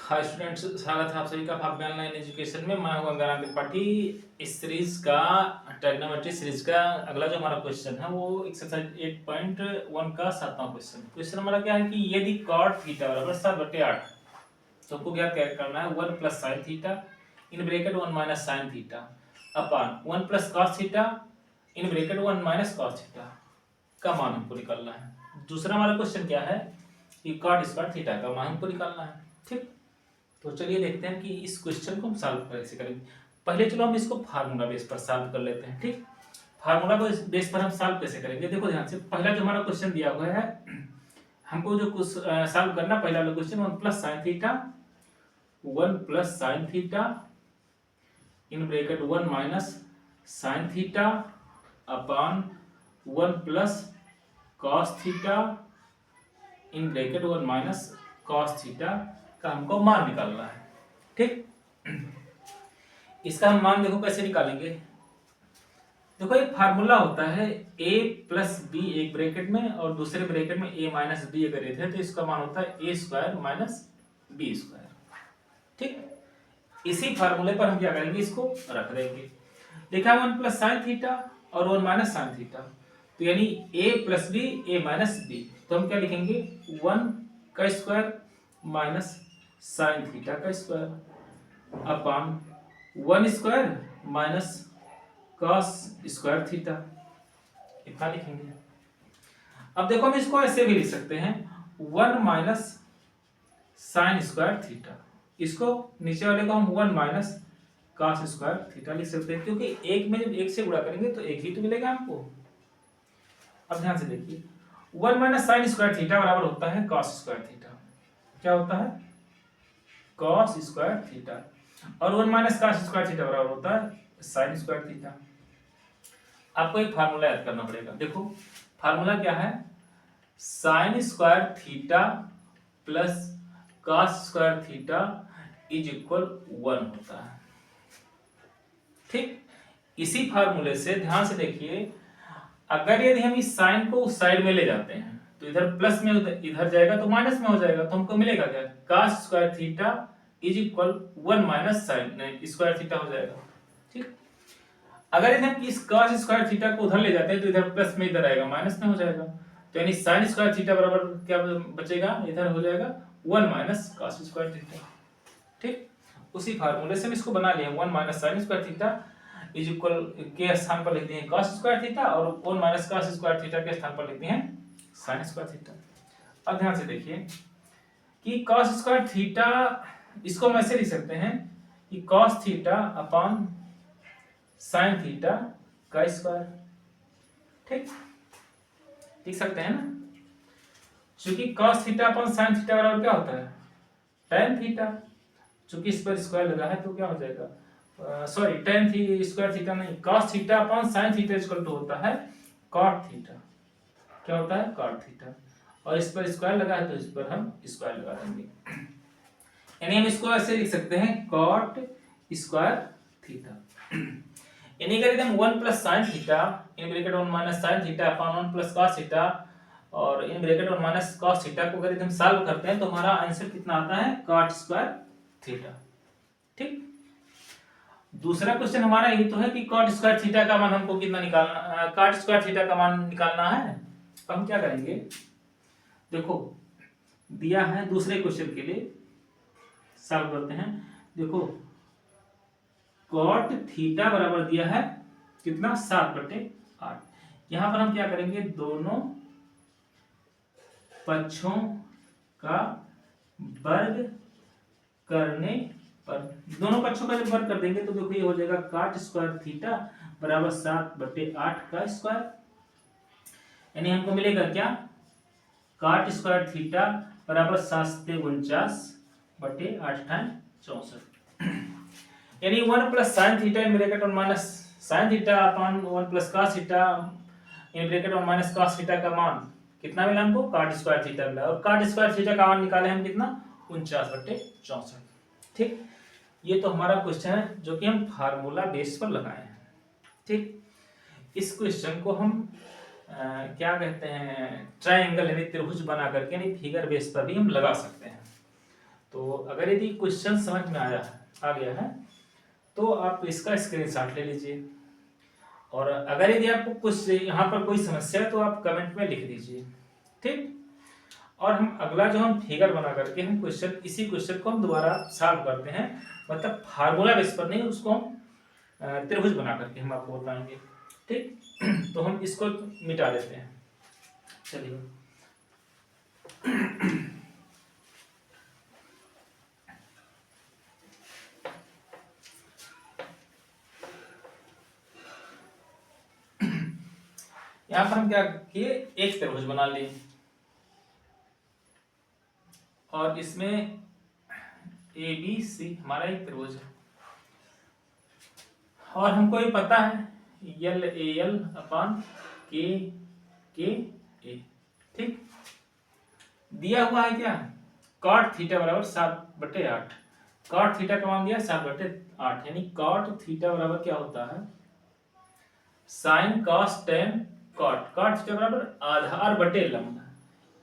Hi students, स्वागत है आप सभी का भाग्य ऑनलाइन एजुकेशन में। मैं हूं गंगाराम त्रिपाठी। इस सीरीज का ट्रिग्नोमेट्री सीरीज का अगला जो हमारा क्वेश्चन है वो एक्सरसाइज 8.1 का 7वां क्वेश्चन हमारा क्या है कि यदि cot थीटा बराबर 7/8, तो आपको क्या करना है 1 plus sine theta in bracket 1 minus sine theta upon 1 plus cos theta in bracket 1 minus cos theta का मान हमको निकालना है। दूसरा हमारा क्वेश्चन क्या है कि cot स्क्वायर थीटा का मान हमको निकालना है। ठीक, तो चलिए देखते हैं कि इस क्वेश्चन को हम सॉल्व कैसे करेंगे। पहले चलो हम इसको फार्मूला बेस पर सॉल्व कर लेते हैं। ठीक, फार्मूला बेस पर हम सॉल्व कैसे करेंगे, देखो ध्यान से। पहला जो हमारा क्वेश्चन दिया हुआ है, हमको जो कुछ सॉल्व करना, पहला वाला question 1 plus sine theta 1 plus sine theta in bracket 1 minus sine theta upon 1 plus cos theta in bracket 1 minus cos theta का हमको मान निकालना है। ठीक, इसका हम मान देखो कैसे निकालेंगे। देखो एक फार्मूला होता है a प्लस बी एक ब्रैकेट में और दूसरे ब्रैकेट में a माइनस बी अगर ये थे तो इसका मान होता है a square minus b square. ठीक, इसी फार्मूले पर हम क्या करेंगे, इसको रख देंगे। देखा 1 प्लस साइन थीटा और 1 माइनस साइन थीटा, तो यानी a plus b a minus b, तो हम क्या लिखेंगे 1 का स्क्वायर माइनस साइन थीटा का square upon 1 square minus cos square theta, इतना लिखेंगे। अब देखो हम इसको ऐसे भी लिख सकते हैं 1 माइनस साइन स्क्वायर थीटा, इसको नीचे वाले को हम 1 माइनस कॉस स्क्वायर थीटा लिख सकते हैं, क्योंकि एक में जब एक से गुणा करेंगे तो एक ही तो मिलेगा हमको। अब ध्यान से देखिए 1 माइनस साइन स्क्वायर थीटा बराबर होता है कॉस स्क्वायर थीटा। क्या होता है? Cos square theta. और 1 माइनस कॉस स्क्वायर थीटा बराबर होता है साइन स्क्वायर थीटा। आपको एक फार्मूला याद करना पड़ेगा। देखो फार्मूला क्या है, sine square theta plus cos square theta is equal 1 होता है। ठीक, इसी फार्मूले से ध्यान से देखिए, अगर यदि हम इस साइन को उस साइड में ले जाते हैं तो इधर प्लस में इधर जाएगा तो माइनस में हो जाएगा, तो हमको मिलेगा क्या, cos square theta is equal 1 minus sine square theta हो जाएगा। ठीक, अगर यदि हम इस cos स्क्वायर थीटा को उधर ले जाते हैं तो इधर प्लस में इधर आएगा माइनस में हो जाएगा, तो यानी sin स्क्वायर थीटा बराबर क्या बचेगा, इधर हो जाएगा 1 माइनस cos स्क्वायर थीटा। ठीक, उसी फार्मूले से हम इसको बना लिए 1 minus sin square theta is equal के स्थान पर लिखते हैं cos स्क्वायर थीटा और 1 माइनस cos स्क्वायर थीटा के स्थान पर लिखते हैं sin स्क्वायर थीटा। अब ध्यान से देखिए कि cos स्क्वायर थीटा, इसको हम ऐसे लिख सकते हैं कि cos theta upon sin theta का स्क्वायर। ठीक, लिख सकते हैं ना, क्योंकि cos theta upon sin theta बराबर क्या होता है, tan थीटा। चूंकि इस पर स्क्वायर लगा है तो क्या हो जाएगा, सॉरी tan स्क्वायर थीटा नहीं, cos theta upon sin theta equal to होता है cot थीटा। क्या होता है, cot थीटा। और इस पर स्क्वायर लगा है तो इस पर हम स्क्वायर लगा देंगे, यानी हम इसको ऐसे लिख सकते हैं cot स्क्वायर थीटा। यानी अगर हम 1 plus sine theta in bracket 1 minus sine theta upon 1 plus cos theta और in bracket 1 minus cos theta को अगर हम सॉल्व करते हैं तो हमारा आंसर कितना आता है, cot स्क्वायर थीटा। ठीक, दूसरा क्वेश्चन हमारा यही तो है कि cot स्क्वायर थीटा का मान हमको कितना निकालना, cot स्क्वायर थीटा का मान निकालना है। तो हम क्या करेंगे, देखो दिया है दूसरे क्वेश्चन के लिए, सॉल्व करते हैं। देखो cot थीटा बराबर दिया है कितना, 7/8। यहां पर हम क्या करेंगे, दोनों पक्षों का वर्ग करने पर, दोनों पक्षों का जब वर्ग कर देंगे तो देखो ये हो जाएगा cot स्क्वायर थीटा बराबर 7/8 का स्क्वायर, यानी हमको मिलेगा क्या, cot स्क्वायर थीटा बराबर 7/49/8 यानी 1 plus sine theta in bracket 1 minus sine theta upon 1 plus cos theta in bracket 1 minus cos theta का मान कितना मिला हमको, cot स्क्वायर थीटा मिला। और cot स्क्वायर थीटा का मान निकाले हम कितना, 49/64। ठीक, ये तो हमारा क्वेश्चन है जो कि हम फार्मूला बेस पर लगाए हैं। ठीक, इस क्वेश्चन को हम क्या कहते हैं, ट्रायंगल यानी त्रिभुज बना करके यानी फिगर बेस पर भी हम लगा सकते हैं। तो अगर यदि क्वेश्चन समझ में आ गया है तो आप इसका स्क्रीनशॉट ले लीजिए, और अगर यदि आपको कुछ यहाँ पर कोई समस्या है तो आप कमेंट में लिख दीजिए, ठीक। और हम अगला जो हम फिगर बना करके हम इसी क्वेश्चन को हम दोबारा सॉल्व करते हैं, मतलब फार्मूला बेस पर नहीं, उसको हम त्रिभुज बना करके हम आपको बताएंगे, ठीक। तो हम इसको मिटा देते हैं, चलिए। यहां पर हम क्या किए, एक त्रिभुज बना लिए और इसमें ए बी सी हमारा एक त्रिभुज है, और हमको ये पता है यल ए एल अपान के ए, ठीक। दिया हुआ है क्या, कॉट थीटा बराबर 7/8। कॉट थीटा का मान दिया 7/8, यानी कॉट थीटा बराबर क्या होता है, sine cos tan cot. Cot theta बराबर आधार बटे लंब,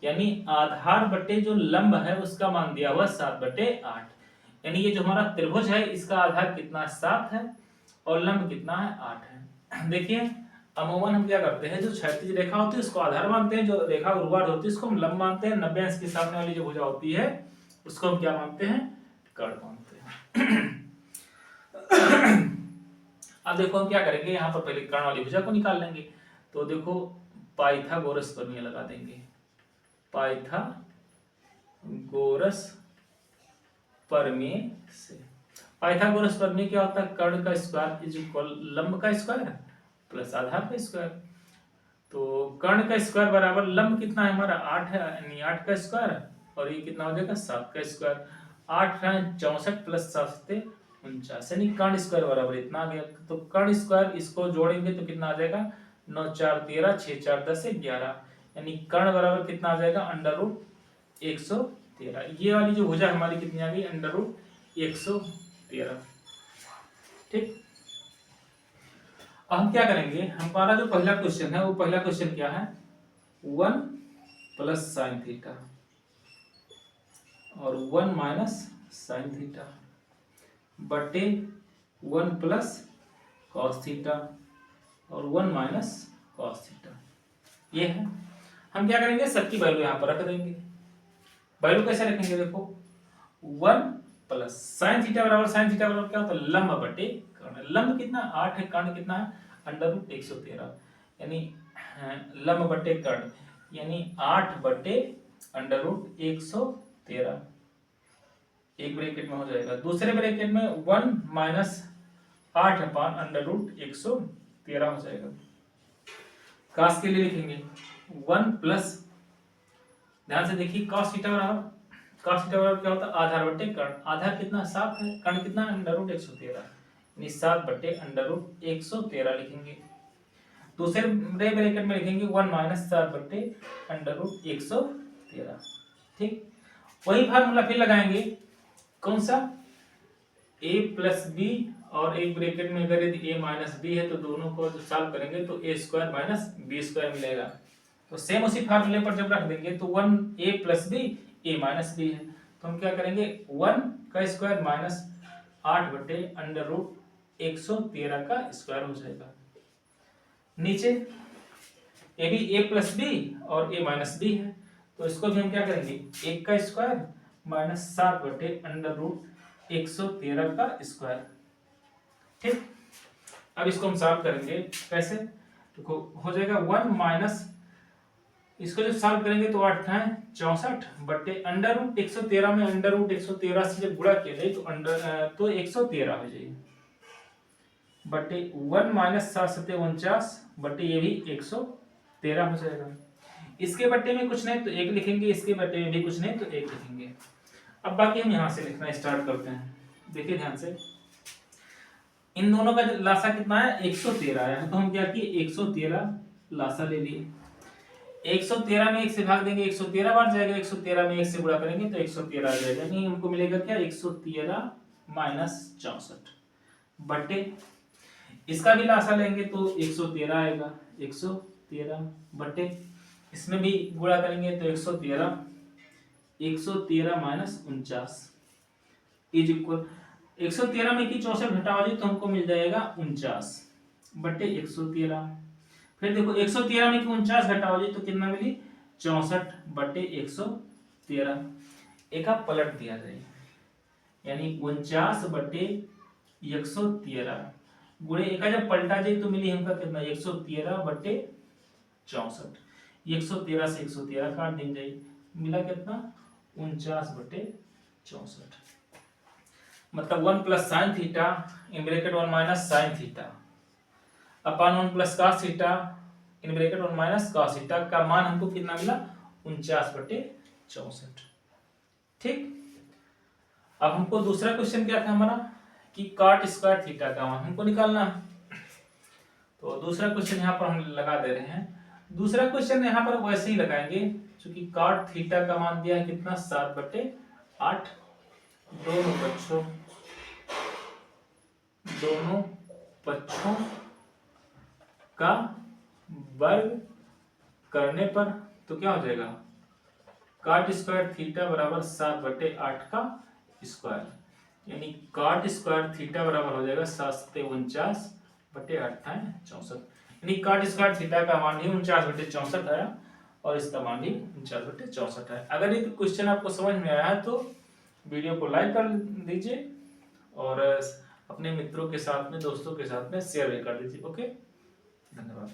यानी आधार बटे जो लंब है उसका मान दिया हुआ 7/8, यानी ये जो हमारा त्रिभुज है इसका आधार कितना 7 है और लंब कितना है 8 है। देखिए अमूमन हम क्या करते हैं, जो क्षैतिज रेखा होती है उसको आधार मानते हैं, जो रेखा ऊर्ध्वाधर होती है उसको हम लंब मानते हैं, 90 अंश के सामने वाली जो भुजा होती है उसको हम क्या मानते हैं, कर्ण मानते हैं। अब देखो हम क्या करेंगे, यहाँ पर पहले कर्ण वाली भुजा को निकाल लेंगे। तो देखो पाइथागोरस प्रमेय लगा देंगे, पाइथागोरस प्रमेय से। पाइथागोरस प्रमेय क्या होता है, कर्ण का स्क्वायर इज इक्वल लंब का स्क्वायर प्लस आधार का स्क्वायर। तो कर्ण का स्क्वायर बराबर लंब कितना है हमारा 8 है, यानी 8 का स्क्वायर, और ये कितना हो जाएगा 7 का स्क्वायर। 8 है 64 प्लस 7 49, यानी कर्ण स्क्वायर बराबर इतना आ गया। तो कर्ण स्क्वायर इसको जोड़ेंगे तो कितना आ जाएगा, 9 4 13 6 4 10 11, यानी कर्ण बराबर कितना आ जाएगा √113। ये वाली जो भुजा हमारी कितनी आ गई, √113, ठीक। अब हम क्या करेंगे, हमारा जो पहला क्वेश्चन है वो पहला क्वेश्चन क्या है, 1 प्लस साइन थीटा और 1 माइनस साइन थीटा बटे 1 प्लस कॉस थीटा और 1 माइनस कॉस थीटा, ये है। हम क्या करेंगे, सबकी वैल्यू यहाँ पर रख देंगे। वैल्यू कैसे रखेंगे, देखो 1 प्लस साइन थीटा बराबर, साइन थीटा बराबर क्या होता है, लंब बटे कर्ण। लंब कितना 8 है, कर्ण कितना है √113, यानी लंब बटे कर्ण, यानी 8 बटे √113, एक ब्रैकेट में हो जाएगा। दूसरे ब्रैकेट में 1 माइनस 8 अपान √113 हो जाएगा। कॉस के लिए लिखेंगे 1 प्लस, ध्यान से देखिए कॉस थीटा बराबर क्या होता है, आधार बटे कर्ण। आधार कितना 7 है, कर्ण कितना √113, यानी 7 बटे √113 लिखेंगे। दूसरे ब्रैकेट में लिखेंगे 1 माइनस 7 बटे √113, ठीक। वही फार्मूला फिर लगाएंगे, कौन सा, a प्लस बी, और एक ब्रैकेट में अगर यदि a माइनस बी है तो दोनों को जो सॉल्व करेंगे तो a square minus b square मिलेगा। तो सेम उसी फार्मूले पर जब रख देंगे तो 1a plus b, a minus b है, तो हम क्या करेंगे 1 का स्क्वायर माइनस 8 बटे √113 का स्क्वायर हो जाएगा। नीचे ये भी a प्लस बी और a माइनस बी है, तो इसको भी हम क्या करेंगे 1 का स्क्वायर माइनस 7 बटे √113 का स्क्वायर, ठीक। अब इसको हम सॉल्व करेंगे कैसे, तो हो जाएगा 1 माइनस, इसको जब सॉल्व करेंगे तो 8 है 64 बटे √113 में √113 से जब गुणा किया जाए तो 113 हो जाएगी, बटे 1 माइनस 7 7 49 बटे ये भी 113 हो जाएगा। इसके बट्टे में कुछ नहीं तो 1 लिखेंगे, इसके बट्टे में भी कुछ नहीं तो 1 लिखेंगे। अब बाकी हम यहाँ से लिखना स्टार्ट करते हैं। देखिए ध्यान से, इन दोनों का लासा कितना है 113 आया है, तो हम क्या किए 113 लासा ले लिए। 113 में 1 से भाग देंगे 113 बार जाएगा, 113 में 1 से गुणा करेंगे तो 113 आ जाएगा, यानी हमको मिलेगा क्या 113 माइनस 64 बटे, इसका भी लासा लेंगे तो 113 आएगा, 113 बटे, इसमें भी गुणा करेंगे तो 113 माइनस 49, इज इक्वल 113 में की 64 घटाओ जी तो हमको मिल जाएगा 49/113। फिर देखो 113 में की 49 घटाओ जी तो कितना मिली 64/113। एक आप पलट दिया जाए यानी 49/113 गुणे एक जब पलटा जाए तो मिली हमका कितना 113/64। 113 से 113 काट दी जाए मिला कितना 49/64। मतलब 1 plus sine theta in bracket 1 minus sine theta upon 1 plus cos theta in bracket 1 minus cos theta का मान हमको कितना मिला 49/64। ठीक। अब हमको दूसरा क्वेश्चन क्या था हमारा कि कॉट स्क्वायर थीटा का मान हमको निकालना है। तो दूसरा क्वेश्चन यहाँ पर हम लगा दे रहे हैं। दूसरा क्वेश्चन यहाँ पर वैसे ही लगाएंगे क्योंकि कॉट थीटा का मान दिया है कितना 7/8। दोनों पक्षों का वर्ग करने पर तो क्या हो जाएगा कॉट स्क्वायर थीटा बराबर 7/8 का स्क्वायर यानी कॉट स्क्वायर थीटा बराबर हो जाएगा 7/49/8 यानी कॉट स्क्वायर थीटा का मान ही 49/64 आया और इसका मान भी 49/64 है। अगर ये क्वेश्चन आपको समझ में आया है तो वीडियो को लाइक कर दीजिए और अपने मित्रों के साथ में दोस्तों के साथ में शेयर भी कर दीजिए। ओके, धन्यवाद।